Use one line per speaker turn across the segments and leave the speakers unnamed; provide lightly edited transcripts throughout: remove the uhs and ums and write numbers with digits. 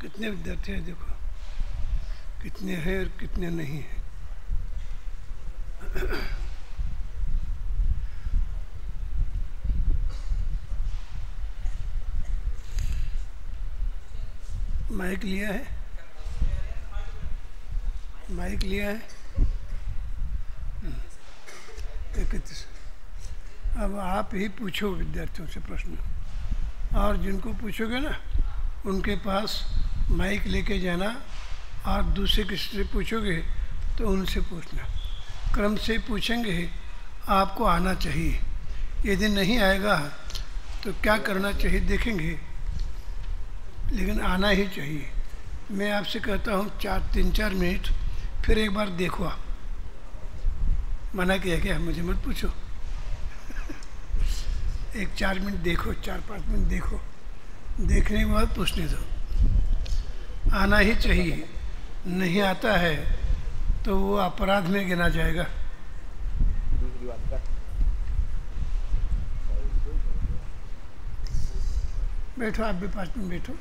कितने विद्यार्थी हैं देखो, कितने हैं और कितने नहीं हैं। माइक लिया है, माइक लिया है। 31। अब आप ही पूछो विद्यार्थियों से प्रश्न, और जिनको पूछोगे ना उनके पास माइक लेके जाना, और दूसरे किसी से पूछोगे तो उनसे पूछना। क्रम से पूछेंगे, आपको आना चाहिए। यदि नहीं आएगा तो क्या करना चाहिए देखेंगे, लेकिन आना ही चाहिए। मैं आपसे कहता हूँ 3-4 मिनट फिर एक बार देखो। आप मना किया क्या? मुझे मत पूछो। एक 4 मिनट देखो, 4-5 मिनट देखो, देखने के बाद पूछने दो। आना ही चाहिए। नहीं आता है तो वो अपराध में गिना जाएगा। बैठो, आप भी 5 मिनट बैठो।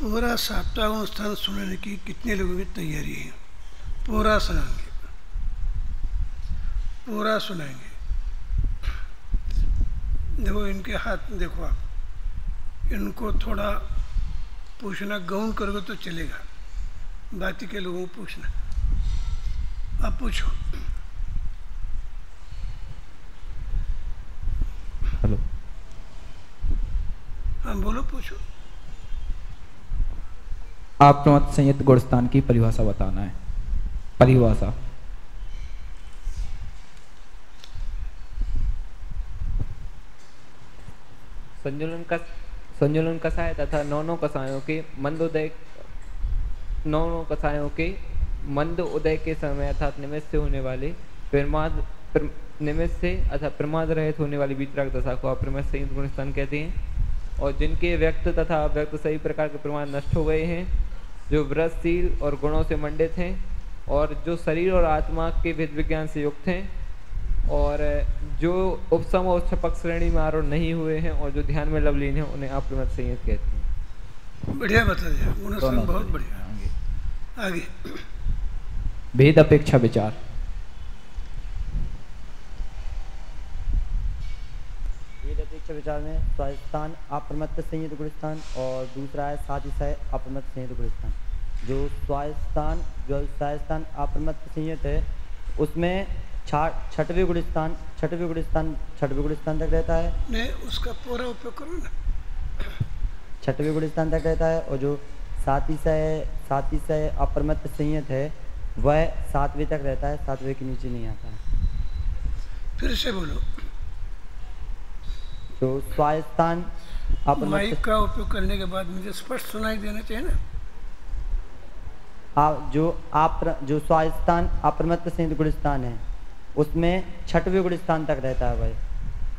पूरा 7वां स्थान सुनने की कितने लोगों की तैयारी है? पूरा सुनाएंगे, पूरा सुनाएंगे। देखो इनके हाथ में, देखो आप इनको थोड़ा पूछना, गौन करोगे तो चलेगा, बाकी के लोगों को पूछना। आप पूछो।
हेलो,
हाँ बोलो, पूछो।
आप मत संयुक्त गुणस्थान की परिभाषा बताना है। परिभाषा।
संजुलन कषाय तथा नौ कषायों के मंद उदय के समय अर्थात निमित्त से होने वाले निमित्त से अथवा प्रमाद रहित होने वाली वीतराग दशा को अप्रमेय संयुक्त गुण स्थान कहते हैं। और जिनके व्यक्त तथा अव्यक्त सभी प्रकार के प्रमाण नष्ट हो गए हैं, जो व्रतशील और गुणों से मंडित हैं, और जो शरीर और आत्मा के भेद विज्ञान से युक्त हैं, और जो उपसम और छपक श्रेणी में आरूढ़ नहीं हुए हैं, और जो ध्यान में लवलीन है, उन्हें अप्रमेय संयुक्त कहते हैं।
बढ़िया बता दिया, गुणस्थान बहुत बढ़िया। आगे
भेद अपेक्षा विचार।
भेद अपेक्षा विचार में स्वास्थान अप्रमत्त संयुक्त गुण स्थान और दूसरा है सातिशय अप्रमत्त संयुक्त गुण स्थान। जो स्वास्थान अप्रमत्त संयुक्त है उसमें छठवें गुण स्थान तक रहता है।
नहीं, उसका पूरा उपयोग करो ना।
छठवें गुण स्थान तक रहता है। और जो सातिशय अप्रमत्त संयुक्त है वह 7वें तक रहता है, 7वें के नीचे नहीं आता है।
फिर से बोलो।
जो स्वास्थान
माइक का उपयोग करने के बाद मुझे स्पष्ट सुनाई देना चाहिए ना।
जो स्वास्थान अप्रमत्त संयुक्त गुण स्थान है उसमें छठवें गुण स्थान तक रहता है। वह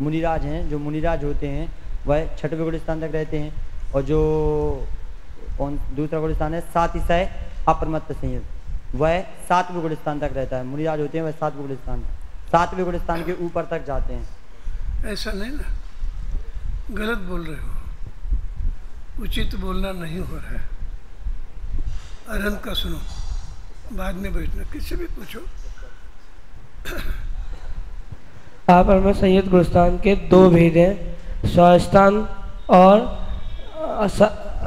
मुनिराज हैं, जो मुनिराज होते हैं वह छठवें गुण स्थान तक रहते हैं। और जो दूसरा गुण स्थान है सातिशय अप्रमत्त संयुक्त, वह 7वें गुण स्थान तक रहता है। मुनिराज होते हैं वह 7वें गुण स्थान के ऊपर तक जाते हैं।
ऐसा नहीं ना, गलत बोल रहे हो, उचित बोलना नहीं हो रहा है। अरंत का सुनो, बाद में बैठना, किससे भी पूछो।
अप्रमेय संयुक्त गुण स्थान के 2 भेद हैं, स्वास्थान और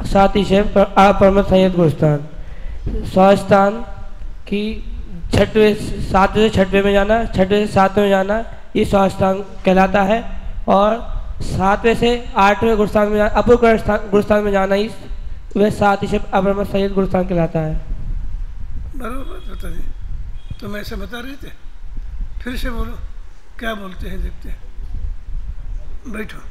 सातिशय अप्रमेय संयुक्त गुण स्थान। स्वास्थान की 7वें से 6वें में जाना, 6वें से 7वें में जाना, ये स्वास्थान कहलाता है। और 7वें से 8वें गुणस्थान में अपूर्व गुणस्थान में जाना ही वह सातिशय अप्रमेय संयुक्त गुण स्थान कहलाता है।
बराबर बता दी, तुम ऐसे बता रहे थे। फिर से बोलो, क्या बोलते हैं, देखते हैं। बैठो।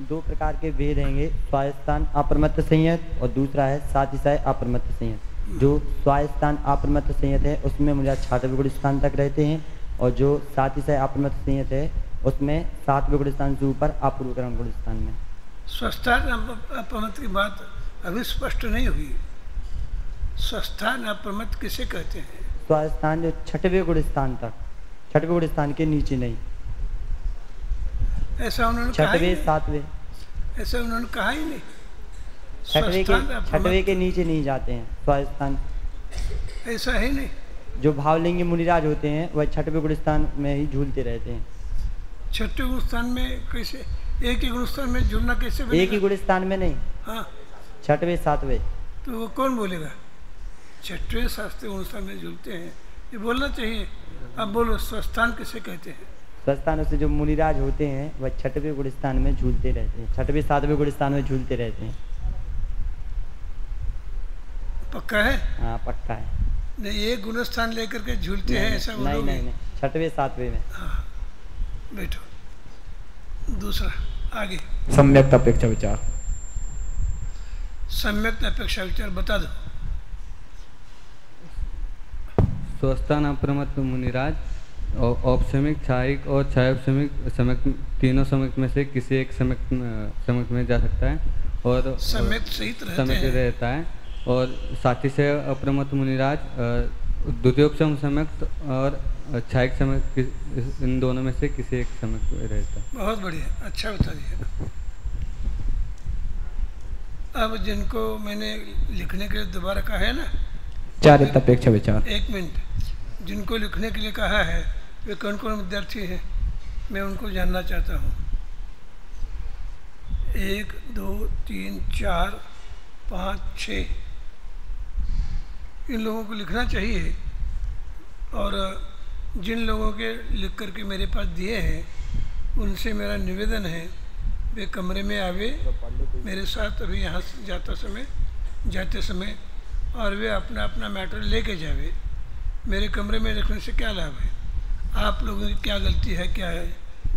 2 प्रकार के भेद रहेंगे, स्वास्थान अप्रमत्त संयुक्त और दूसरा है सातिशय अप्रमत्त संयुक्त। जो स्वास्थान अप्रमत्त संयुक्त है उसमें मुनिराज 6वें गुण स्थान तक रहते हैं। और जो सातिशय अप्रमत्त संयुक्त है उसमें 7वें गुण स्थान से ऊपर अपूर्वकरण गुण स्थान में।
स्वस्थान अप्रमत्त की बात अभी स्पष्ट नहीं हुई। स्वस्थान अप्रमत्त किसे कहते हैं?
स्वास्थान जो 6वें गुण स्थान तक, 6वें गुण स्थान के नीचे नहीं।
ऐसा उन्होंने कहा
6वें 7वें,
ऐसा उन्होंने कहा ही नहीं।
6वें के नीचे नहीं जाते हैं स्वास्थान।
ऐसा ही नहीं।
जो भावलिंगी मुनिराज होते हैं वह 6वें गुण स्थान में ही झूलते रहते हैं।
6वें गुण स्थान में कैसे? एक ही गुण स्थान में झूलना कैसे बनेगा?
एक ही गुण स्थान में नहीं,
हाँ,
6वें 7वें।
तो वो कौन बोलेगा? 6वें 7वें गुण स्थान में झूलते हैं, ये बोलना चाहिए। अब बोलो, स्वस्थान किसे कहते हैं?
स्वस्थान से जो मुनिराज होते हैं वह 6वें गुण स्थान में झूलते रहते हैं, 6वें 7वें गुण स्थान में झूलते रहते हैं।
पक्का है?
हाँ पक्का है।
नहीं, एक गुण स्थान लेकर के झूलते हैं ऐसा बोलोगे?
नहीं, 6वें 7वें में।
हाँ, बैठो। दूसरा, आगे।
सम्यक अपेक्षा विचार।
सम्यक अपेक्षा विचार बता दो।
स्वस्थान अप्रमत्त मुनिराज औपशमिक, छायिक और छायोपशमिक सम्यक, तीनों सम्यक में से किसी एक सम्यक में जा सकता है और
सम्यक सहित
रहता है। और सातिशय अप्रमत्त मुनिराज द्वितीयोपशम सम्यक और छायिक सम्यक, इन दोनों में से किसी एक सम्यक में रहता है।
बहुत बढ़िया, अच्छा बता दिया। अब जिनको मैंने लिखने के लिए दोबारा कहा है ना,
चारित्र अपेक्षा विचार।
1 मिनट, जिनको लिखने के लिए कहा है वे कौन कौन विद्यार्थी हैं, मैं उनको जानना चाहता हूँ। 1 2 3 4 5 6 इन लोगों को लिखना चाहिए। और जिन लोगों के लिख करके मेरे पास दिए हैं उनसे मेरा निवेदन है वे कमरे में आवे मेरे साथ अभी यहाँ से जाते समय, और वे अपना अपना मैटर लेके जावे। मेरे कमरे में रखने से क्या लाभ है, आप लोगों की क्या गलती है, क्या है,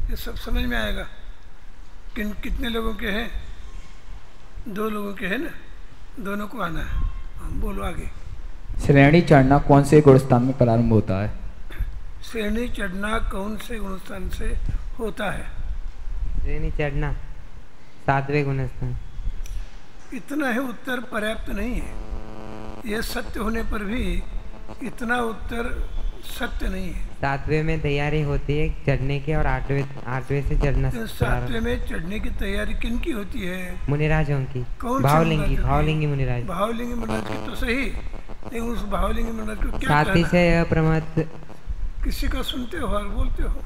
ये सब समझ में आएगा। कितने लोगों के हैं? 2 लोगों के हैं ना, दोनों को आना है। बोलो आगे।
श्रेणी चढ़ना कौन से गुण स्थान में प्रारंभ होता है?
श्रेणी चढ़ना कौन से गुणस्थान से होता है?
श्रेणी चढ़ना 7वें गुणस्थान।
इतना ही उत्तर पर्याप्त नहीं है। यह सत्य होने पर भी इतना उत्तर सत्य नहीं है।
7वें में तैयारी होती है चढ़ने की और 8वें से चढ़ना।
7वें में चढ़ने की तैयारी किन की होती है?
मुनिराजों की।
कौन?
भावलिंगी मुनिराज।
भावलिंगी मुनिराज की तो सही, लेकिन उस भावलिंगी मुनिराज को क्या
साथी
कहना?
से अप्रमत्त।
किसी का सुनते हो और बोलते हो?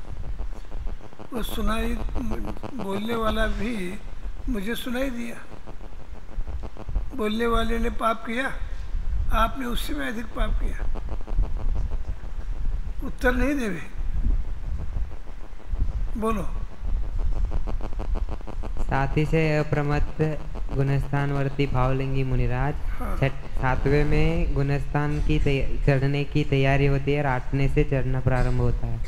वो सुनाई बोलने वाला भी मुझे सुनाई दिया। बोलने वाले ने पाप किया, आपने उससे भी अधिक पाप किया। उत्तर नहीं देवे, बोलो।
साथी से अप्रमत्त गुणस्थानवर्ती भावलिंगी मुनिराज।
हाँ।
7वें में गुणस्थान की चढ़ने की तैयारी होती है और 8वें से चढ़ना प्रारंभ होता है।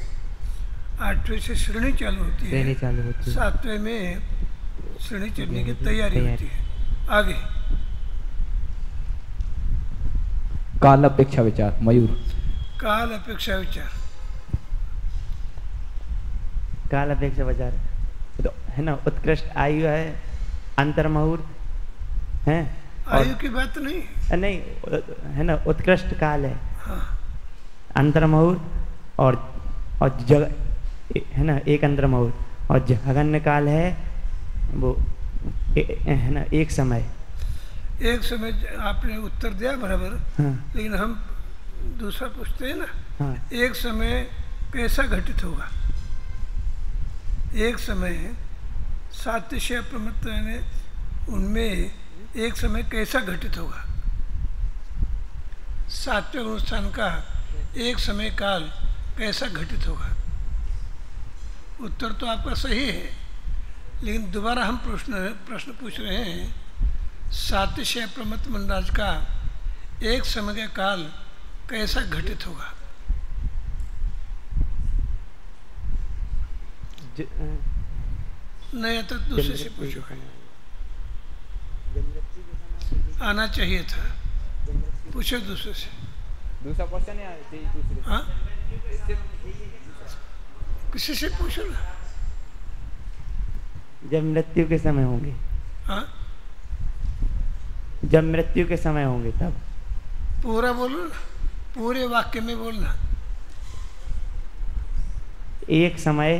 8वें से श्रेणी चालू होती है।
श्रेणी चालू होती है।
7वें में श्रेणी चढ़ने की तैयारी होती है। आगे
काल अपेक्षा विचार मयूर।
काल अपेक्षा विचार।
काल अपेक्षा विचार तो है ना, उत्कृष्ट आयु है, अंतर मुहूर्त है।
आयु की बात नहीं,
नहीं है ना, उत्कृष्ट काल है।
हाँ।
अंतर मुहूर्त और जग है ना, एक अंतर मुहूर्त और जघन्य काल है वो है ना, एक समय।
एक समय आपने उत्तर दिया बराबर।
हाँ।
लेकिन हम दूसरा पूछते हैं ना।
हाँ।
एक समय कैसा घटित होगा? एक समय सातिशय अप्रमत्त ने उनमें एक समय कैसा घटित होगा? 7वें गुणस्थान का एक समय काल कैसा घटित होगा? उत्तर तो आपका सही है, लेकिन दोबारा हम प्रश्न पूछ रहे हैं। सातिशय अप्रमत्त मुनिराज का एक समय का काल कैसा घटित होगा? नहीं तो दूसरे से पूछो। आना चाहिए था, पूछो दूसरे से।
दूसरा क्वेश्चन है।
हाँ, किसी से पूछो ना।
जब मृत्यु के समय होंगे।
हाँ,
जब मृत्यु के समय होंगे तब।
पूरा बोलो ना, पूरे वाक्य में बोलना।
एक समय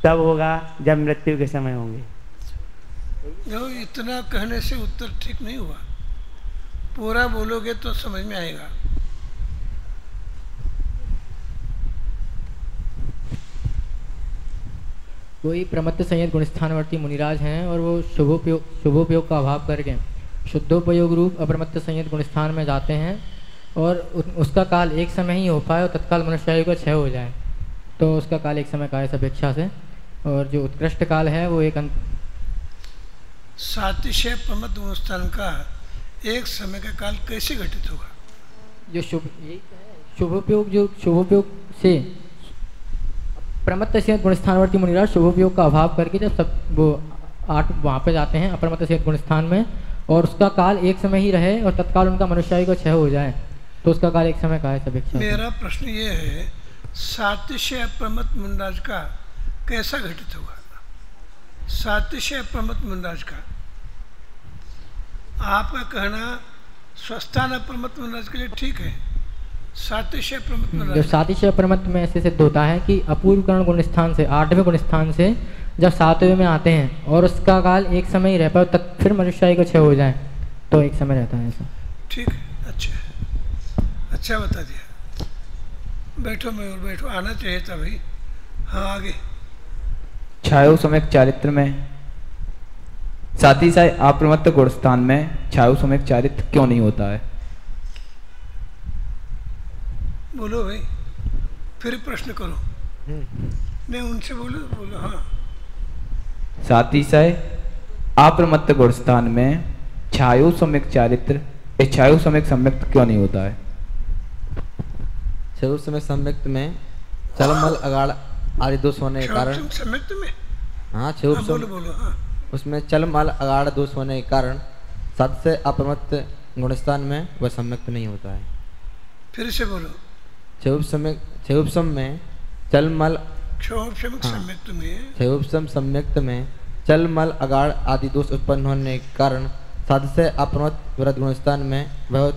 तब होगा जब मृत्यु के समय होंगे।
जो इतना कहने से उत्तर ठीक नहीं हुआ। पूरा बोलोगे तो समझ में आएगा।
कोई प्रमत्त संयत गुणस्थानवर्ती मुनिराज हैं और वो शुभोपयोग का अभाव करके शुद्धोपयोग रूप अप्रमत्त संयत गुणस्थान में जाते हैं और उसका काल एक समय ही हो पाए और तत्काल मनुष्यायु का क्षय हो जाए, तो उसका काल एक समय का है अपेक्षा से। और जो उत्कृष्ट काल है वो एक
सातिशय प्रमत्त गुणस्थान का एक समय का काल कैसे घटित होगा?
जो शुभोपयोग से प्रमत्त संयत गुणस्थानवर्ती मुनिराज शुभोपयोग का अभाव करके जब सब वो 8 वहाँ पे जाते हैं अप्रमत्त संयत गुणस्थान में और उसका काल एक समय ही रहे और तत्काल उनका मनुष्यायु का क्षय हो जाए, तो उसका काल एक समय का है अपेक्षा।
मेरा प्रश्न ये है, सातिशय अप्रमत्त मुनिराज का कैसा घटित होगा? सातिशय अप्रमत्त मुनिराज का आपका कहना स्वस्थान अप्रमत्त मुनिराज के लिए ठीक है। सातिशय अप्रमत्त मुनिराज,
जो सातिशय अप्रमत्त में ऐसे सिद्ध होता है कि अपूर्वकरण गुणस्थान से 8वें गुणस्थान से जब 7वें में आते हैं और उसका काल एक समय ही रह पाए तक फिर मनुष्यायु का क्षय हो जाए, तो एक समय रहता है ऐसा।
ठीक है, अच्छा बता दिया। बैठो मयूर, बैठो। आना चाहिए था भाई। हाँ, आगे।
छायो सम्यक चारित्र में साथ ही साथ अप्रमत्त गुणस्थान में छायो सम्यक चारित्र क्यों नहीं होता है?
बोलो भाई, फिर प्रश्न करो। नहीं, उनसे बोलो। हाँ,
साथ ही साथ अप्रमत्त गुणस्थान में छायो सम्यक चारित्र छायो सम्यक सम्यक्त क्यों नहीं होता है?
छायो सम्यक सम्यक्त में चलमल अगाड़ आदि दोष होने के कारण।
सम्यक्त में?
हाँ, छायो
बोलो। हाँ,
उसमें चलमल अगाड़ दोष होने के कारण साथ से अप्रमत्त गुणस्थान में वह सम्यक्त नहीं होता है।
फिर से बोलो।
छायो सम्यक क्षयोपम में चल मल
क्षयोपशमिक सम्यक्त में
क्षयोपम सम्यक्त में चल मल अगाड़ आदि दोष उत्पन्न होने के कारण साधस्य अपनवत विरत गुणस्थान में वह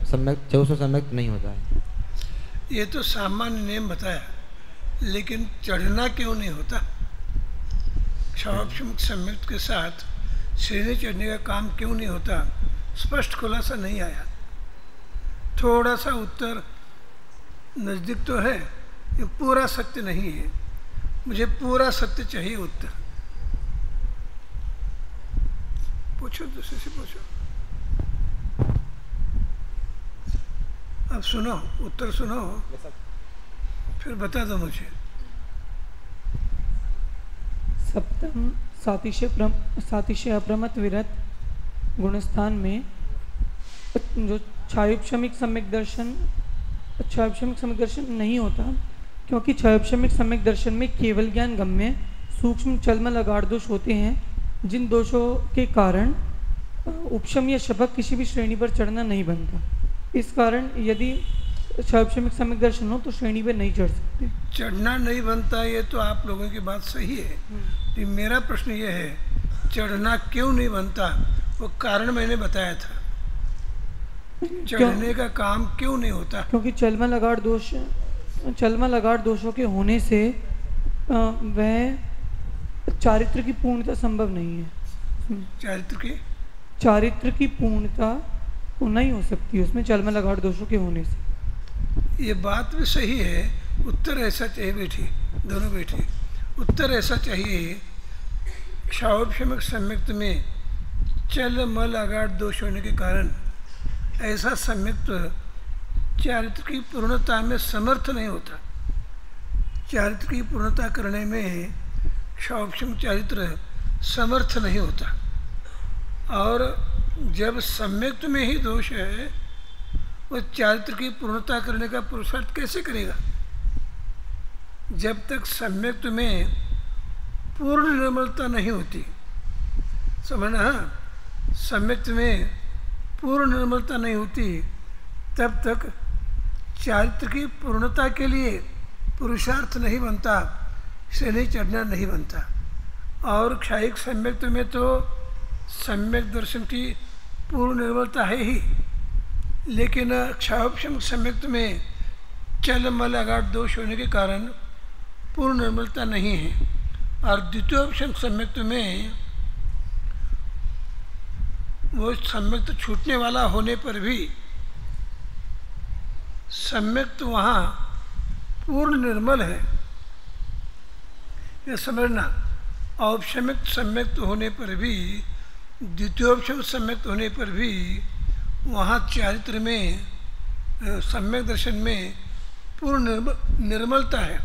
सम्यक क्षयोपम सम्यक्त नहीं होता है।
ये तो सामान्य नियम बताया, लेकिन चढ़ना क्यों नहीं होता? क्षयोपशमिक सम्यक्त के साथ सीढ़ी चढ़ने का काम क्यों नहीं होता? स्पष्ट खुलासा नहीं आया। थोड़ा सा उत्तर नज़दीक तो है, ये पूरा सत्य नहीं है। मुझे पूरा सत्य चाहिए उत्तर। पूछो, दूसरे से पूछो। अब सुनो, उत्तर सुनो, फिर बता दो मुझे।
सप्तम सातिशय अप्रमत विरत गुणस्थान में जो क्षयोपशमिक सम्यक दर्शन नहीं होता, क्योंकि क्षयोपशमिक सम्यक दर्शन में केवल ज्ञान गम्य सूक्ष्म चलमल अगाढ़ दोष होते हैं, जिन दोषों के कारण उपशम या शपक किसी भी श्रेणी पर चढ़ना नहीं बनता। इस कारण यदि क्षयोपशमिक सम्यक दर्शन हो तो श्रेणी पर नहीं चढ़ सकते।
चढ़ना नहीं बनता, ये तो आप लोगों की बात सही है, लेकिन मेरा प्रश्न ये है, चढ़ना क्यों नहीं बनता? वो कारण मैंने बताया था। चढ़ने का काम क्यों नहीं होता?
क्योंकि चलमल अगाढ़ दोषों के होने से वह चारित्र की पूर्णता संभव नहीं है। चारित्र की पूर्णता नहीं हो सकती उसमें चलमल अगाढ़ दोषों के होने से।
ये बात भी सही है। उत्तर ऐसा चाहिए बेटी, दोनों बेटी, उत्तर ऐसा चाहिए। क्षयोपशमिक सम्यक्त में चल मल अगाढ़ दोष होने के कारण ऐसा सम्यक्त चारित्र की पूर्णता में समर्थ नहीं होता। चारित्र की पूर्णता करने में क्षयोपशम चारित्र समर्थ नहीं होता। और जब सम्यक्त में ही दोष है, वो चारित्र की पूर्णता करने का पुरुषार्थ कैसे करेगा? जब तक सम्यक्त में पूर्ण निर्मलता नहीं होती, समझना, हाँ, सम्यक्त में पूर्ण निर्मलता नहीं होती, तब तक चारित्र की पूर्णता के लिए पुरुषार्थ नहीं बनता, श्रेणी चढ़ना नहीं बनता। और क्षयिक सम्यक्त में तो सम्यक दर्शन की पूर्ण निर्मलता है ही, लेकिन क्षयोपशम सम्यक्त में चल मल अगाढ़ दोष होने के कारण पूर्ण निर्मलता नहीं है। और द्वितीयोपशम सम्यक्त में वो सम्यक्त छूटने वाला होने पर भी सम्यक्त वहाँ पूर्ण निर्मल है, ये समझना। औपशमिक सम्यक्त होने पर भी, द्वितीयोपशम सम्यक्त होने पर भी वहाँ चारित्र में, सम्यक दर्शन में पूर्ण निर्मलता है।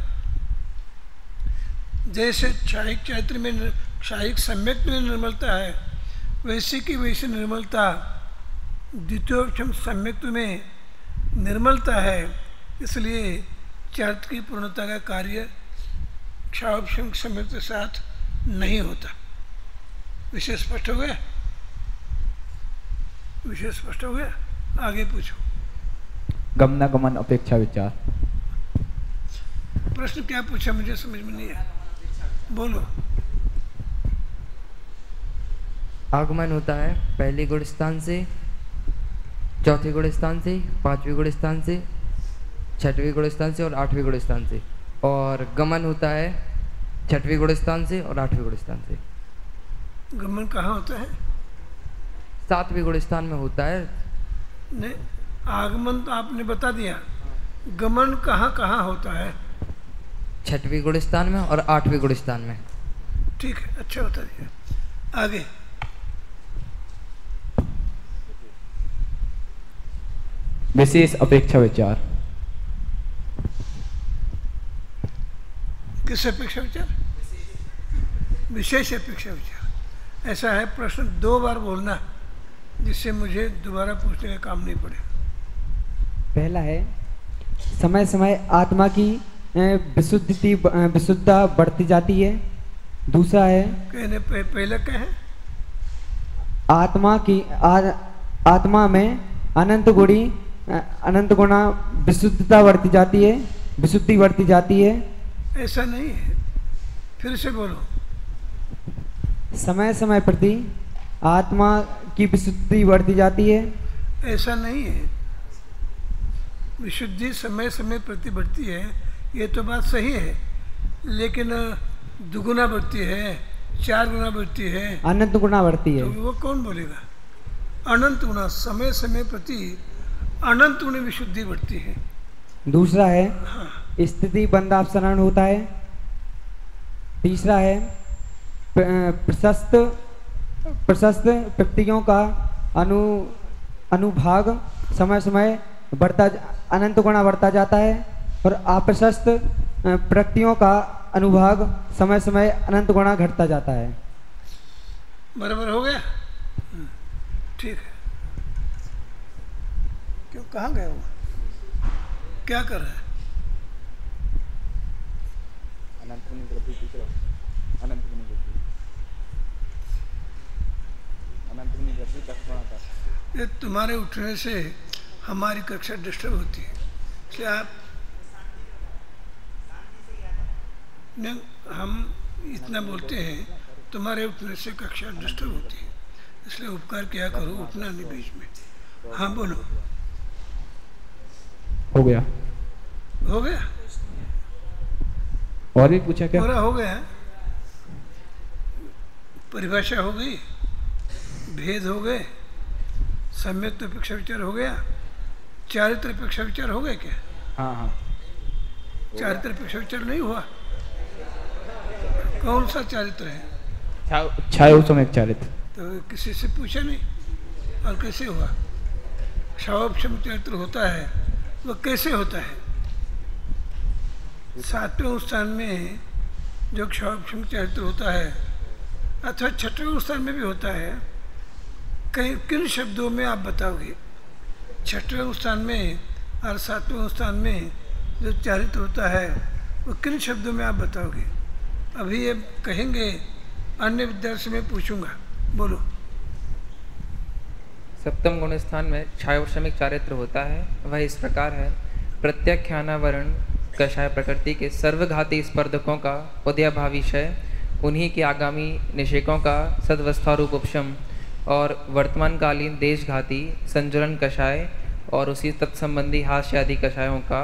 जैसे क्षयिक चारित्र में, क्षयिक सम्यक्त में निर्मलता है, वैसे की वैसे निर्मलता द्वितीयोपशम सम्यक्त में निर्मलता है। इसलिए चारित्र की पूर्णता का कार्य क्षयोपशम सम्यक्त के साथ नहीं होता। विषय स्पष्ट हो गया? विषय स्पष्ट हो गया? आगे पूछो।
गमनागमन अपेक्षा विचार।
प्रश्न क्या पूछा मुझे समझ में नहीं आया, बोलो।
आगमन होता है पहले गुण स्थान से, चौथे गुण स्थान से, पांचवें गुण स्थान से, छठवें गुण स्थान से और आठवें गुण स्थान से। और गमन होता है छठवें गुण स्थान से और आठवें गुण स्थान से।
गमन कहाँ होता है?
सातवें गुण स्थान में होता है।
नहीं, आगमन तो आपने बता दिया, गमन कहाँ कहाँ होता है?
छठवें गुण स्थान में और आठवें गुण स्थान में।
ठीक है, अच्छा बता दिया। आगे।
विशेष अपेक्षा विचार।
किस अपेक्षा विचार? विशेष अपेक्षा विचार। ऐसा है, प्रश्न 2 बार बोलना, जिससे मुझे दोबारा पूछने का काम नहीं पड़े।
पहला है, समय समय आत्मा की विशुद्धता बढ़ती जाती है। दूसरा है,
कहने पहले क्या है?
आत्मा में अनंत गुणा विशुद्धता बढ़ती जाती है। विशुद्धि बढ़ती जाती है।
ऐसा नहीं है, फिर से बोलो।
समय समय प्रति आत्मा की विशुद्धि बढ़ती जाती है।
ऐसा नहीं है, विशुद्धि समय समय प्रति बढ़ती है, ये तो बात सही है, लेकिन दुगुना बढ़ती है, 4 गुना बढ़ती है,
अनंत गुना बढ़ती है।
तो वो कौन बोलेगा? अनंत गुना, समय समय प्रति अनंत गुना विशुद्धि बढ़ती है।
दूसरा है
हाँ।
स्थिति बंधापसरण होता है। तीसरा है प्रशस्त प्रकृतियों का अनुभाग समय समय बढ़ता अनंत गुना बढ़ता जाता है, और अप्रशस्त प्रकृतियों का अनुभाग समय समय अनंत गुना घटता जाता है।
बराबर हो गया? ठीक है। क्यों, कहाँ गए हो? क्या कर रहे हैं? ये तुम्हारे उठने से हमारी कक्षा डिस्टर्ब होती है, इसलिए आप नहीं, हम इतना बोलते हैं, तुम्हारे उठने से कक्षा डिस्टर्ब होती है, इसलिए उपकार क्या करो, उठना नहीं बीच में। हाँ बोलो।
हो गया?
हो गया?
और भी पूछा क्या?
पूरा हो गया। परिभाषा हो गई, भेद हो गए, सम्यक अपेक्षा विचार हो गया, चारित्र अपेक्षा विचार हो गए क्या?
हाँ हाँ।
चारित्र अपेक्षा विचार नहीं हुआ? कौन सा चारित्र है?
छायो सम्यक चारित्र।
तो किसी से पूछा नहीं, और कैसे हुआ? क्षावोपशम चारित्र होता है, वो कैसे होता है? 7वें स्थान में जो क्षावोपशम चारित्र होता है, अथवा 6वें स्थान में भी होता है, कहीं किन शब्दों में आप बताओगे? 6वें स्थान में और 7वें स्थान में जो चारित्र होता है, वो किन शब्दों में आप बताओगे? अभी ये कहेंगे, अन्य विद्यार्थी में पूछूंगा, बोलो।
सप्तम गुण स्थान में छायोपशमिक चारित्र होता है, वह इस प्रकार है। प्रत्याख्यानावरण कषाय प्रकृति के सर्वघाती स्पर्धकों का उदयभाविशय, उन्हीं के आगामी निषेकों का सदवस्थारूप उपशम, और वर्तमानकालीन देशघाती संजुलन कषाय और उसी तत्संबंधी हास्य आदि कषायों का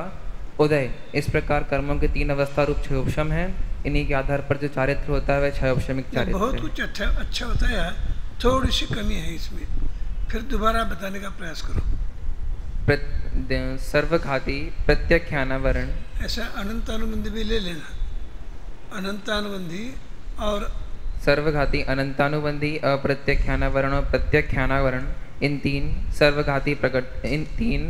उदय। इस प्रकार कर्मों के 3 अवस्था रूप क्षयोपशम है। इन्हीं के आधार पर जो चारित्र होता है वह क्षयोपशमिक चारित्र
बहुत
है।
कुछ अच्छा बताया, थोड़ी सी कमी है इसमें, फिर दोबारा बताने का प्रयास करो।
सर्वघाती प्रत्याख्यानावरण,
ऐसा अनंतानुबंधी भी ले लेना, अनंतानुबंधी और
सर्वघाती अनंतानुबंधी अप्रत्याख्यानावरण और प्रत्याख्यानावरण, इन 3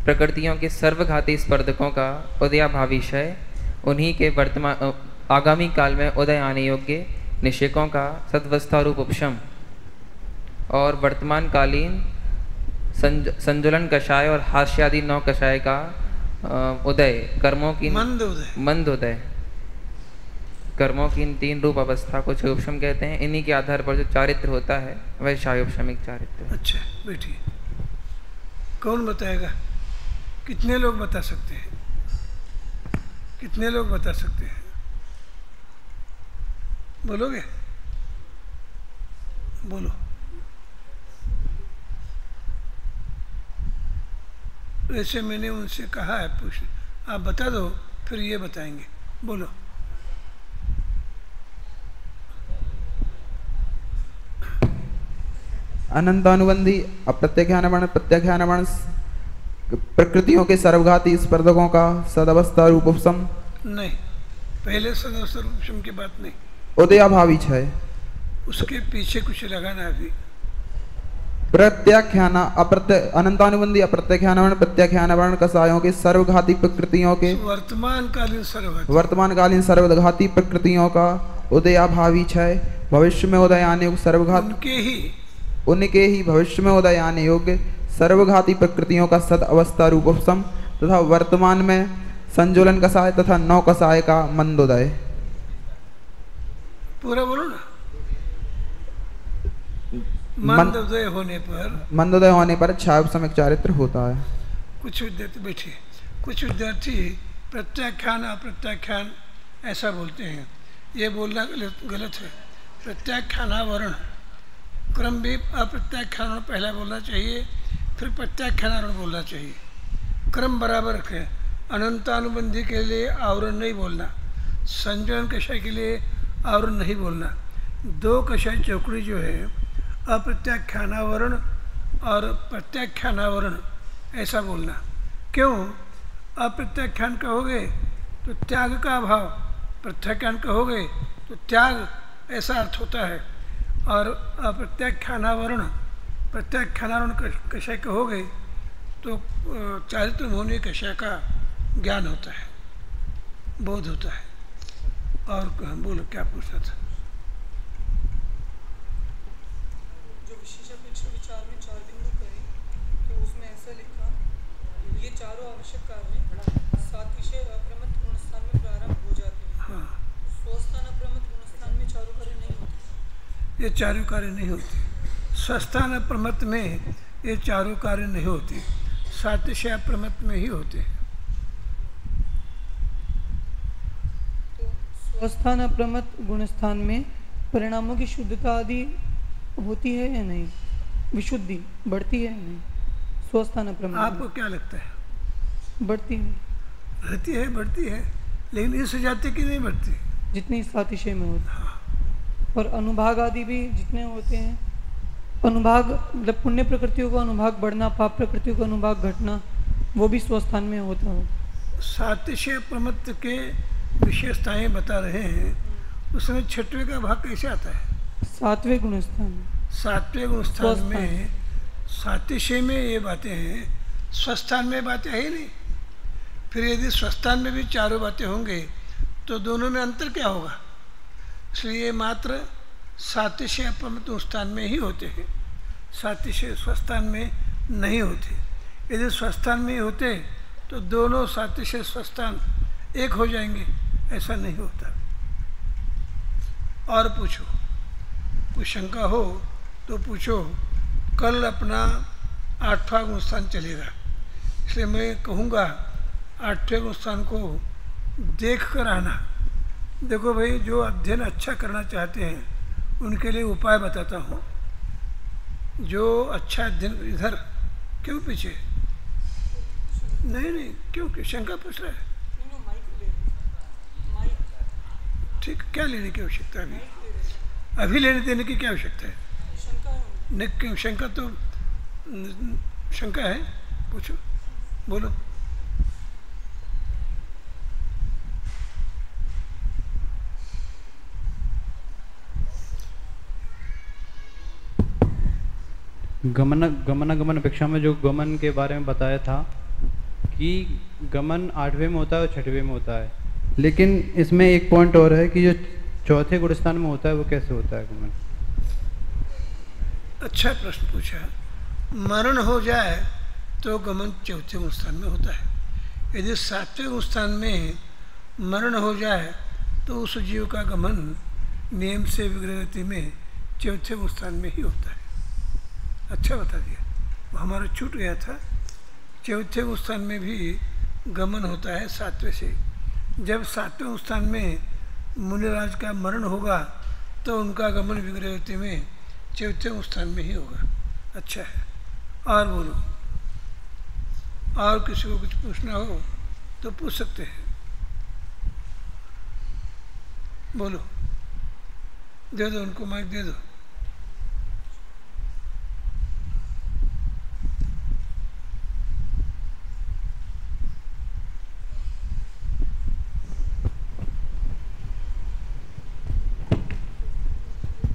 प्रकृतियों के सर्वघाती स्पर्धकों का उदयाभाविशय, उन्हीं के वर्तमान आगामी काल में उदय आने योग्य निषेकों का सद्वस्थारूप उपशम, और वर्तमानकालीन संजुलन कषाय और हास्यादि 9 कषाय का उदय, कर्मों की मंद उदय, कर्मों की इन 3 रूप अवस्था को क्षयोपशम कहते हैं। इन्हीं के आधार पर जो चारित्र होता है वह क्षयोपशमिक चारित्र है।
अच्छा बैठिए, कौन बताएगा? कितने लोग बता सकते हैं? कितने लोग बता सकते हैं? बोलोगे? बोलो। वैसे मैंने उनसे कहा है, पूछ, आप बता दो, फिर ये बताएंगे। बोलो।
अनंतानुबंधी अप्रत्याख्यानवर्ण प्रत्याख्यानवर्ण प्रकृतियों के सर्वघाती स्पर्धकों का सदवस्था रूप उपशम
नहीं, पहले सदवस्था रूप उपशम की बात नहीं,
उदयाभावी है,
उसके पीछे कुछ लगाना है। अभी
प्रत्याख्यान अनंतानुबंधी अप्रत्याख्यानवर्ण प्रत्याख्यानवर्ण कषायों के सर्वघाती प्रकृतियों के वर्तमानकालीन सर्वघाती प्रकृतियों का उदयाभावी है, भविष्य में उदय आने योग्य सर्वघात उनके ही भविष्य में उदय आने योग्य सर्वघाती प्रकृतियों का सद अवस्था रूप उपशम तथा वर्तमान में संजुलन कषाय तथा 9 कषाय का मंदोदय।
पूरा बोलो ना। मंदोदय होने पर क्षयोपशमिक चारित्र होता है। कुछ विद्यार्थी बैठे, कुछ विद्यार्थी प्रत्याख्यान अप्रत्याख्यान ऐसा बोलते हैं, ये बोलना गलत है। प्रत्याख्यानावरण क्रम भी अप्रत्याख्यान पहला बोलना चाहिए, फिर प्रत्याख्यानावरण बोलना चाहिए। क्रम बराबर रखें। अनंतानुबंधी के लिए आवरण नहीं बोलना, संयोजन कषय के लिए आवरण नहीं बोलना। दो कषय चौकड़ी जो है अप्रत्याख्यानावरण और प्रत्याख्यानावरण ऐसा बोलना। क्यों? अप्रत्याख्यान कहोगे तो त्याग का अभाव, प्रत्याख्यान कहोगे तो त्याग, ऐसा अर्थ होता है। और अप्रत्याख्यानावरण प्रत्याख्यानावरण कषय कहोगे तो चारित्र होने कषय का ज्ञान होता है, बोध होता है। और बोलो क्या पूछना था?
जो विशेषापेक्ष विचार में 4 बिंदु कहे तो उसमें ऐसा लिखा, ये चारों आवश्यक कार्य सात विषय अप्रमत्त गुणस्थान में प्रारंभ हो जाते हैं।
हाँ,
स्वस्थान अप्रमत्त गुणस्थान में चारों कार्य नहीं होते।
ये चारों कार्य नहीं होते। स्वस्थान अप्रमत्त में ये चारों कार्य नहीं होते, सातिशय अप्रमत्त में ही होते हैं।
स्वस्थान अप्रमत्त गुणस्थान में परिणामों की शुद्धता आदि होती है या नहीं, विशुद्धि बढ़ती है या नहीं? स्वस्थान अप्रमत्त
आपको क्या लगता है?
बढ़ती है,
रहती है, बढ़ती है, लेकिन इस जाति की नहीं बढ़ती
जितनी सातिशय में होती। हाँ। और अनुभाग आदि भी जितने होते हैं, अनुभाग मतलब पुण्य प्रकृतियों का अनुभाग बढ़ना, पाप प्रकृतियों का अनुभाग घटना, वो भी स्वस्थान में होता हो।
सातिशय प्रमत्त के विशेषताएं बता रहे हैं, उसमें छठवें का भाग कैसे आता है?
7वें गुणस्थान।
7वें गुणस्थान में सातिशय में ये बातें हैं, स्वस्थान में बातें है ही नहीं। फिर यदि स्वस्थान में भी चारों बातें होंगे तो दोनों में अंतर क्या होगा? इसलिए मात्र सातिशय अप्रमत्त गुणस्थान में ही होते हैं, सातिशय स्वस्थान में नहीं होते। यदि स्वस्थान में ही होते तो दोनों सातिशय स्वस्थान एक हो जाएंगे, ऐसा नहीं होता। और पूछो, कोई शंका हो तो पूछो। कल अपना 8वां गुणस्थान चलेगा, इसलिए मैं कहूँगा 8वें गुणस्थान को देख कर आना। देखो भाई, जो अध्ययन अच्छा करना चाहते हैं उनके लिए उपाय बताता हूँ। जो अच्छा अध्ययन, इधर क्यों पीछे? नहीं, क्यों शंका पूछ रहा है? ठीक, क्या लेने की आवश्यकता है? अभी लेने देने की क्या आवश्यकता है? नहीं, क्यों शंका? तो शंका है, पूछो, बोलो।
गमन अपेक्षा में जो गमन के बारे में बताया था कि गमन 8वें में होता है और 6वें में होता है, लेकिन इसमें एक पॉइंट और है कि जो चौथे गुणस्थान में होता है वो कैसे होता है गमन?
अच्छा प्रश्न पूछा। मरण हो जाए तो गमन चौथे गुणस्थान में होता है। यदि 7वें गुणस्थान में मरण हो जाए तो उस जीव का गमन नियम से विग्रहति में चौथे गुणस्थान में ही होता है। अच्छा बता दिया, वो हमारा छूट गया था। चौथे गुणस्थान में भी गमन होता है 7वें से। जब 7वें गुणस्थान में मुनिराज का मरण होगा तो उनका गमन विग्रहति में चौथे गुणस्थान में ही होगा। अच्छा है, और बोलो। और किसी को कुछ पूछना हो तो पूछ सकते हैं, बोलो। दे दो उनको, माइक दे दो।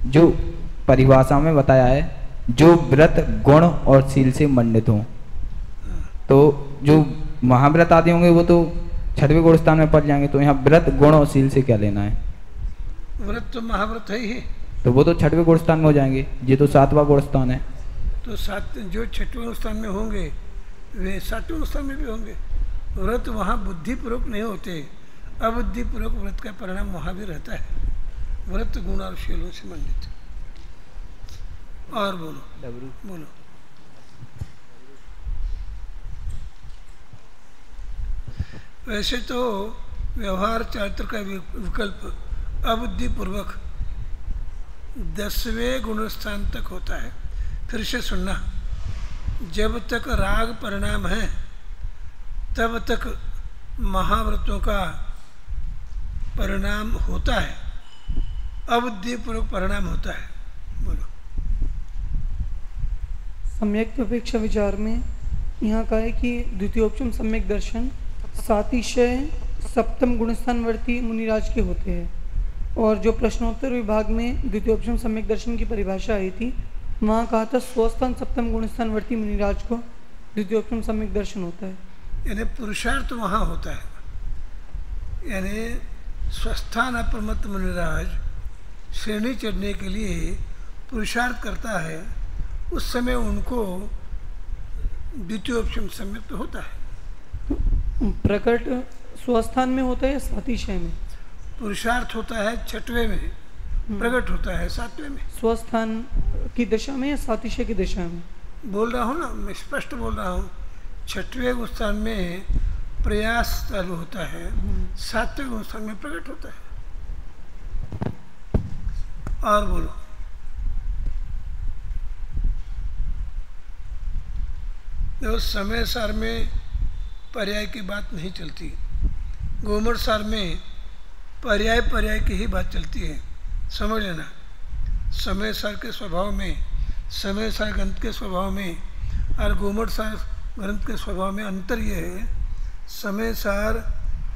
जो परिभाषा में बताया है, जो व्रत गुण और शील से मंडित हों, तो जो महाव्रत आदि होंगे वो तो 6वें गुणस्थान में पड़ जाएंगे। तो यहाँ व्रत गुण और शील से क्या लेना है?
व्रत तो महाव्रत है ही,
तो वो तो 6वें गुणस्थान में हो जाएंगे। ये तो 7वां गुणस्थान है।
तो जो 6वें गुणस्थान में होंगे वे 7वें गुणस्थान में भी होंगे। व्रत वहाँ बुद्धिपूर्वक नहीं होते, अबुद्धिपूर्वक व्रत का परिणाम वहाँ भी रहता है। व्रत गुण और शीलों से मंडित। और बोलो। वैसे तो व्यवहार चारित्र का विकल्प अबुद्धिपूर्वक 10वें गुणस्थान तक होता है। फिर से सुनना, जब तक राग परिणाम है तब तक महाव्रतों का परिणाम होता है, अबुद्धिपूर्वक परिणाम होता है। बोलो।
सम्यक अपेक्षा विचार में यहाँ का है कि द्वितीयोपचम सम्यक दर्शन सातिशय सप्तम गुणस्थानवर्ती मुनिराज के होते हैं। और जो प्रश्नोत्तर विभाग में द्वितीयोपचम सम्यक दर्शन की परिभाषा आई थी, वहाँ कहा था स्वस्थान सप्तम गुणस्थानवर्ती मुनिराज को द्वितीयोपचम सम्यक दर्शन होता है।
यानी पुरुषार्थ वहाँ होता है, यानी स्वस्थान अप्रमत्त मुनिराज श्रेणी चढ़ने के लिए पुरुषार्थ करता है, उस समय उनको द्वितीयोपचम सम्यक होता है।
प्रकट स्वस्थान में होता है या सातिशय में?
पुरुषार्थ होता है 6वें में, प्रकट होता है 7वें में।
स्वस्थान की दिशा में या सातिशय की दिशा में?
बोल रहा हूँ ना, मैं स्पष्ट बोल रहा हूँ। 6वें स्थान में प्रयास चालू होता है, 7वें स्थान में प्रकट होता है। और बोलो। देखो, समय सार में पर्याय की बात नहीं चलती, गोमर सार में पर्याय पर्याय की ही बात चलती है, समझ लेना। समय सार के स्वभाव में, समय सार ग्रंथ के स्वभाव में और गोमर सार ग्रंथ के स्वभाव में अंतर यह है, समय सार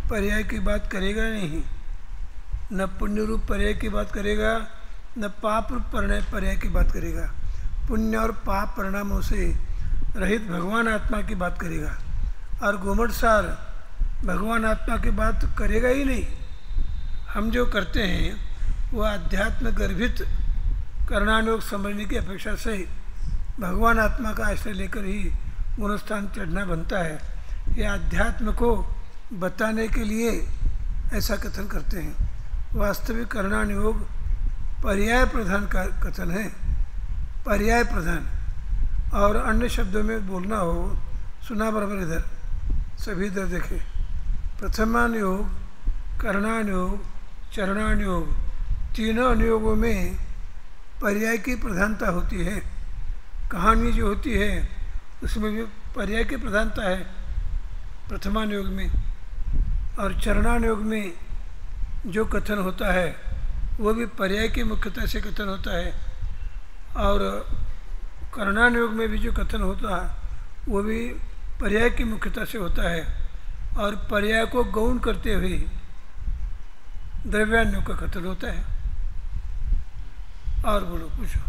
पर्याय की बात करेगा नहीं, न पुण्य रूप पर्याय की बात करेगा, न पाप रूप पर्याय की बात करेगा। पुण्य और पाप परिणामों से रहित भगवान आत्मा की बात करेगा। और गोमठ सार भगवान आत्मा की बात करेगा ही नहीं। हम जो करते हैं वो आध्यात्म गर्भित करणानुयोग समझने की अपेक्षा से भगवान आत्मा का आश्रय लेकर ही गुणस्थान चढ़ना बनता है। ये अध्यात्म को बताने के लिए ऐसा कथन करते हैं। वास्तविक करणानुयोग पर्याय प्रधान का कथन है, पर्याय प्रधान। और अन्य शब्दों में बोलना हो, सुना बराबर इधर, सभी इधर देखें। प्रथमानुयोग, करणानुयोग, चरणानुयोग, तीनों अनुयोगों में पर्याय की प्रधानता होती है। कहानी जो होती है उसमें भी पर्याय की प्रधानता है प्रथमानुयोग में। और चरणानुयोग में जो कथन होता है वो भी पर्याय की मुख्यता से कथन होता है। और करणानुयोग में भी जो कथन होता है वो भी पर्याय की मुख्यता से होता है। और पर्याय को गौण करते हुए द्रव्यानुयोग का कथन होता है। और बोलो, पूछो।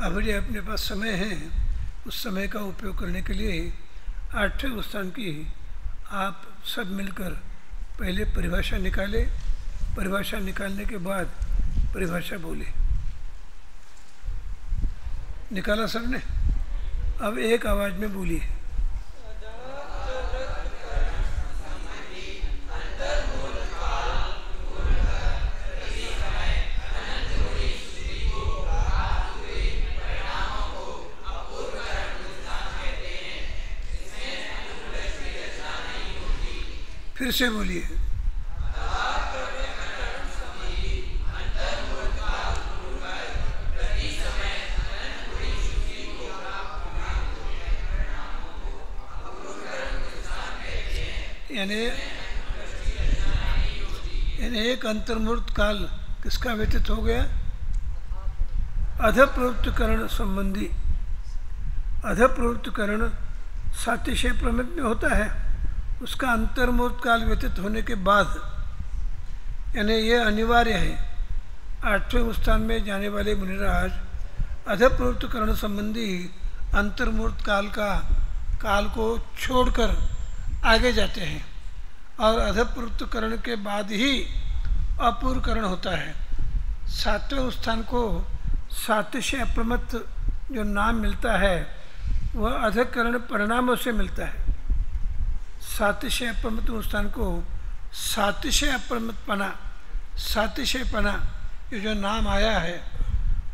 अभी अपने पास समय है, उस समय का उपयोग करने के लिए 8वें स्थान की आप सब मिलकर पहले परिभाषा निकाले, परिभाषा निकालने के बाद परिभाषा बोले। निकाला सबने? अब एक आवाज में बोलिए। फिर से बोलिए। यानी एक अंतर्मूर्त काल किसका व्यतीत हो गया? अधप्रवृत्तकरण संबंधी। अधप्रवृत्तकरण सातिशय प्रमित में होता है, उसका अंतर्मूर्त काल व्यतीत होने के बाद, यानी ये अनिवार्य है। 8वें स्थान में जाने वाले मुनिराज अधप्रवृत्तकरण संबंधी अंतर्मूर्त काल को छोड़कर आगे जाते हैं। और अधप्रवृत्तकरण के बाद ही अपूर्वकरण होता है। 7वें स्थान को सातिशय अप्रमत्त जो नाम मिलता है वह अधकरण परिणामों से मिलता है। सातिशय अप्रमत्त स्थान को सातिशय अप्रमत्तपना, सातिशयपना ये जो नाम आया है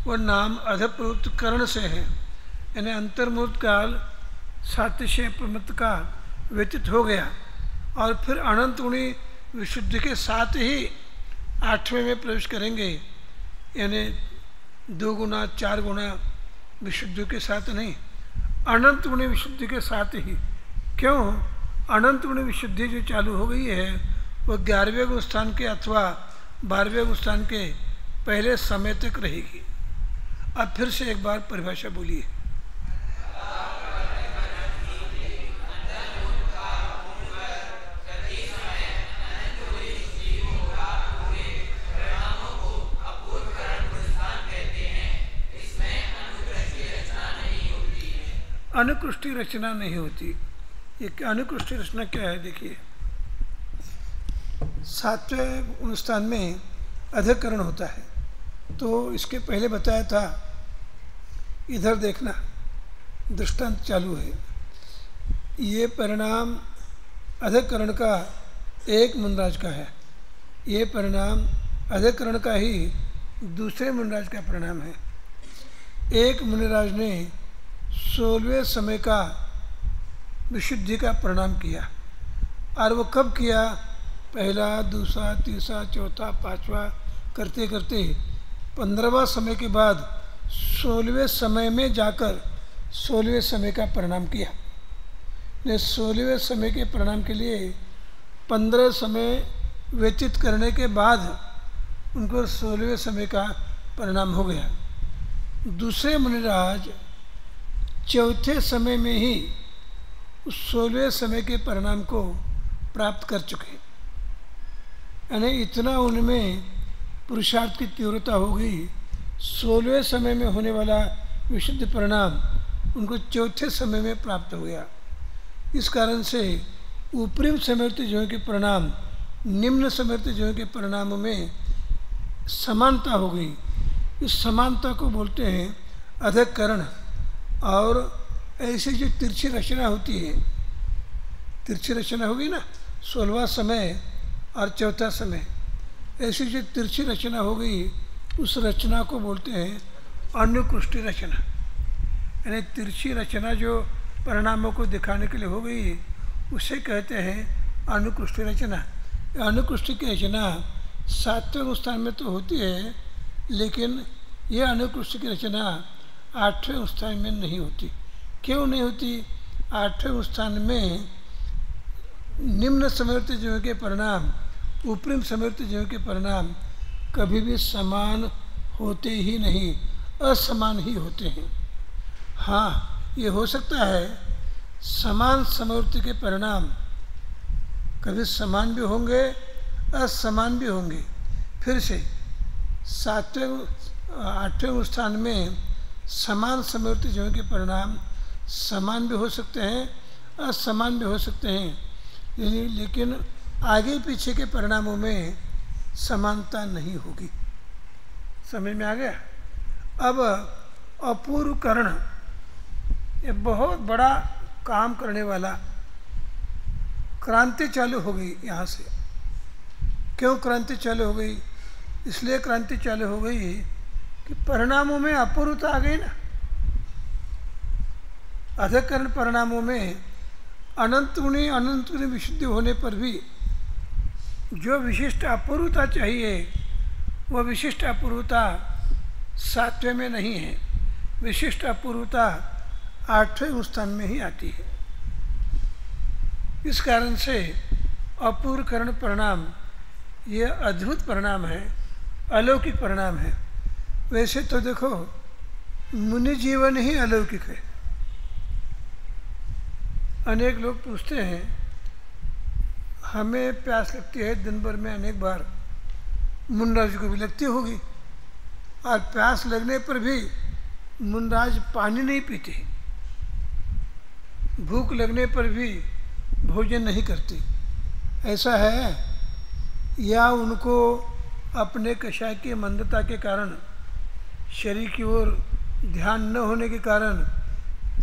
वो नाम अधप्रवृत्त करण से है, यानी अंतर्मुहूर्त काल सातिशय प्रमत्त का व्यतीत हो गया और फिर अनंत गुणी विशुद्धि के साथ ही 8वें में प्रवेश करेंगे, यानी 2 गुना 4 गुना विशुद्धि के साथ नहीं, अनंत गुणी विशुद्धि के साथ ही। क्यों? अनंत गुणी विशुद्धि जो चालू हो गई है वो 11वें गुण स्थान के अथवा 12वें गुण स्थान के पहले समय तक रहेगी। अब फिर से एक बार परिभाषा बोलिए। अनुकृष्टि रचना नहीं होती। ये अनुकृष्टि रचना क्या है? देखिए, 7वें गुण स्थान में अधकरण होता है, तो इसके पहले बताया था, इधर देखना, दृष्टांत चालू है। ये परिणाम अधकरण का एक मुनिराज का है, ये परिणाम अधकरण का ही दूसरे मुनिराज का परिणाम है। एक मुनिराज ने 16वें समय का विशुद्धि का परिणाम किया, और वो कब किया? पहला, दूसरा, तीसरा, चौथा, 5वां करते करते 15वां समय के बाद 16वें समय में जाकर 16वें समय का परिणाम किया। ने 16वें समय के परिणाम के लिए 15 समय व्यतीत करने के बाद उनको 16वें समय का परिणाम हो गया। दूसरे मुनिराज चौथे समय में ही उस 16वें समय के परिणाम को प्राप्त कर चुके, यानी इतना उनमें पुरुषार्थ की तीव्रता हो गई, 16वें समय में होने वाला विशुद्ध परिणाम उनको चौथे समय में प्राप्त हो गया। इस कारण से ऊपरी समृद्धि जो के परिणाम निम्न समृद्धि जो के परिणामों में समानता हो गई। इस समानता को बोलते हैं अधकरण। और ऐसी जो तिरछी रचना होती है, तिरछी रचना होगी ना, 16वां समय और चौथा समय, ऐसी जो तिरछी रचना हो गई उस रचना को बोलते हैं अनुकृष्टि रचना। यानी तिरछी रचना जो परिणामों को दिखाने के लिए हो गई उसे कहते हैं अनुकृष्टि रचना। अनुकृष्टि की रचना 7वें स्थान में तो होती है, लेकिन यह अनुकृष्टि की रचना 8वें स्थान में नहीं होती। क्यों नहीं होती? 8वें स्थान में निम्न समृद्धि जो के परिणाम ऊपरी समृद्धि जो के परिणाम कभी भी समान होते ही नहीं, असमान ही होते हैं। हाँ, ये हो सकता है समान समृद्धि के परिणाम कभी समान भी होंगे, असमान भी होंगे। फिर से 8वें स्थान में समान समृद्धि जो के परिणाम समान भी हो सकते हैं, असमान भी हो सकते हैं, लेकिन आगे पीछे के परिणामों में समानता नहीं होगी। समझ में आ गया? अब अपूर्वकरण, ये बहुत बड़ा काम करने वाला क्रांति चालू हो गई यहाँ से। क्यों क्रांति चालू हो गई? इसलिए क्रांति चालू हो गई कि परिणामों में अपूर्वता आ गई ना। अधकरण परिणामों में अनंत गुणी विशुद्धि होने पर भी जो विशिष्ट अपूर्वता चाहिए वह विशिष्ट अपूर्वता 7वें में नहीं है, विशिष्ट अपूर्वता 8वें स्थान में ही आती है। इस कारण से अपूर्वकरण परिणाम ये अद्भुत परिणाम है, अलौकिक परिणाम है। वैसे तो देखो मुनि जीवन ही अलौकिक है। अनेक लोग पूछते हैं, हमें प्यास लगती है दिन भर में अनेक बार, मुनिराज को भी लगती होगी, और प्यास लगने पर भी मुनिराज पानी नहीं पीते, भूख लगने पर भी भोजन नहीं करते। ऐसा है, या उनको अपने कषाय की मंदता के कारण, शरीर की ओर ध्यान न होने के कारण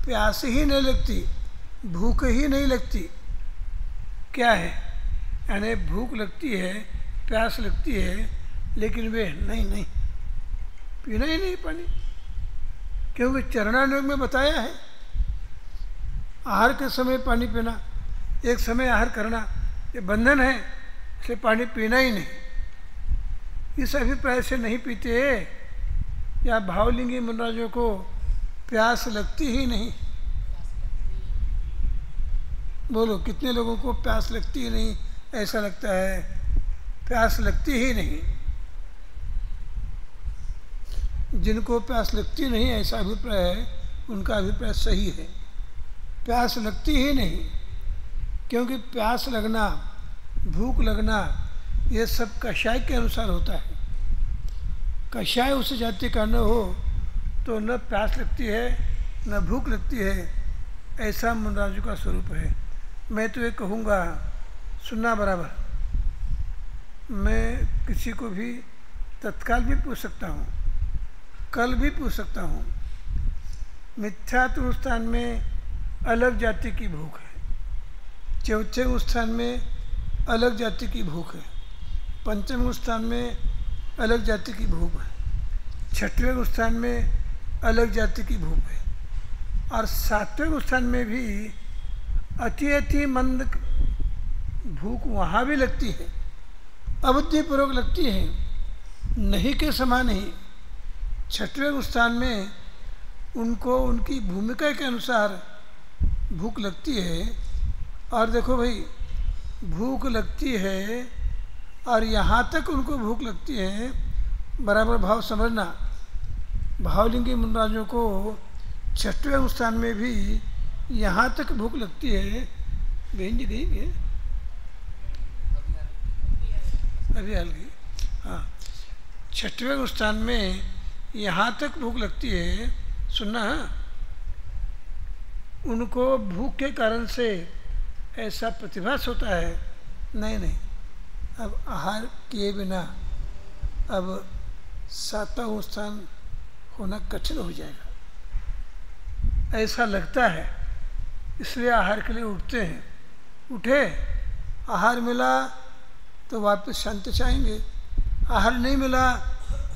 प्यास ही नहीं लगती, भूख ही नहीं लगती। क्या है? यानी भूख लगती है, प्यास लगती है, लेकिन वे नहीं पीना ही नहीं पानी, क्योंकि चरणानुयोग में बताया है आहार के समय पानी पीना, एक समय आहार करना ये बंधन है, इसलिए पानी पीना ही नहीं। इस अभिप्राय से नहीं पीते या भावलिंगी मुनिराजों को प्यास लगती ही नहीं। बोलो कितने लोगों को प्यास लगती ही नहीं? ऐसा लगता है प्यास लगती ही नहीं। जिनको प्यास लगती नहीं ऐसा अभिप्राय है, उनका अभिप्राय सही है। प्यास लगती ही नहीं, क्योंकि प्यास लगना, भूख लगना ये सब कषाय के अनुसार होता है। कषाय उस जाति का न हो तो न प्यास लगती है न भूख लगती है, ऐसा मुनिराजों का स्वरूप है। मैं तो ये कहूँगा, सुनना बराबर, मैं किसी को भी तत्काल भी पूछ सकता हूँ, कल भी पूछ सकता हूँ। मिथ्यात्व स्थान में अलग जाति की भूख है, चौथे स्थान में अलग जाति की भूख है, पंचम स्थान में अलग जाति की भूख है, छठवें स्थान में अलग जाति की भूख है, और सातवें स्थान में भी अति मंद भूख वहाँ भी लगती है, अवधिपूर्वक लगती है, नहीं के समान ही। छठवें स्थान में उनको उनकी भूमिका के अनुसार भूख लगती है। और देखो भाई, भूख लगती है और यहाँ तक उनको भूख लगती है, बराबर भाव समझना। भावलिंगी मुनिराजों को छठवें स्थान में भी यहाँ तक भूख लगती है। बहन जी गई है अभी हाल गई, हाँ, छठवें स्थान में यहाँ तक भूख लगती है। सुनना, उनको भूख के कारण से ऐसा प्रतिभास होता है, नहीं नहीं अब आहार किए बिना अब सातवां स्थान होना कठिन हो जाएगा, ऐसा लगता है। इसलिए आहार के लिए उठते हैं। उठे, आहार मिला तो वापस शांति चाहेंगे, आहार नहीं मिला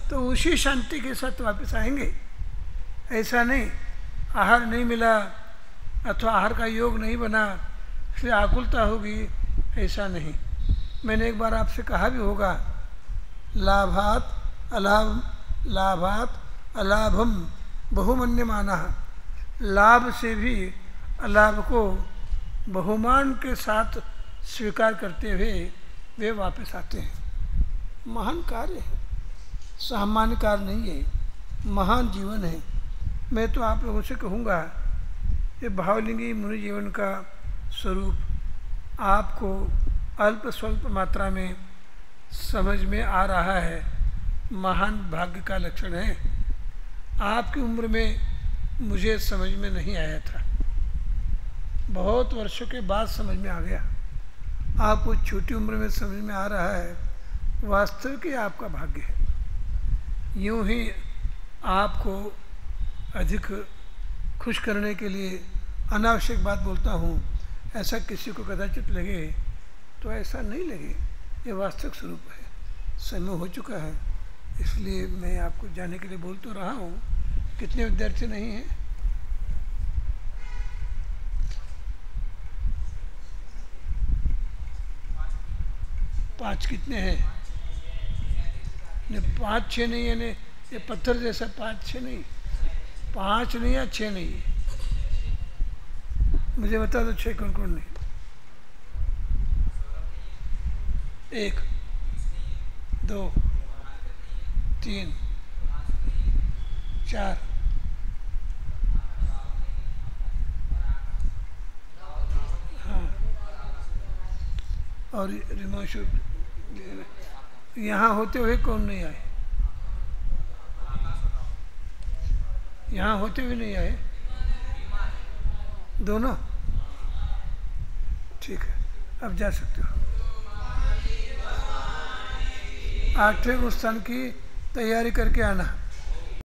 तो उसी शांति के साथ वापस आएंगे। ऐसा नहीं आहार नहीं मिला अथवा आहार का योग नहीं बना इसलिए आकुलता होगी, ऐसा नहीं। मैंने एक बार आपसे कहा भी होगा, लाभात अलाभम बहुमन्यमाना, लाभ से भी अलाभ को बहुमान के साथ स्वीकार करते हुए वे वापस आते हैं। महान कार्य है, सामान्य कार्य नहीं है, महान जीवन है। मैं तो आप लोगों से कहूँगा, ये भावलिंगी मुनि जीवन का स्वरूप आपको अल्प स्वल्प मात्रा में समझ में आ रहा है, महान भाग्य का लक्षण है। आपकी उम्र में मुझे समझ में नहीं आया था, बहुत वर्षों के बाद समझ में आ गया। आपको छोटी उम्र में समझ में आ रहा है, वास्तविक ही आपका भाग्य है। यूँ ही आपको अधिक खुश करने के लिए अनावश्यक बात बोलता हूँ, ऐसा किसी को कदाचित लगे तो ऐसा नहीं लगे, ये वास्तविक स्वरूप है। समय हो चुका है, इसलिए मैं आपको जाने के लिए बोल तो रहा हूँ। कितने विद्यार्थी नहीं हैं? पाँच कितने हैं? नहीं, 5-6 नहीं है, नहीं ये पत्थर जैसा 5-6 नहीं, 5 नहीं या 6 नहीं है। मुझे बता दो 6 कौन कौन नहीं? 1 2 3 4 हाँ, और रिमाशु यहाँ होते हुए कौन नहीं आए? यहाँ होते हुए नहीं आए दोनों? ठीक है, अब जा सकते हो। 8वें स्थान की तैयारी करके आना।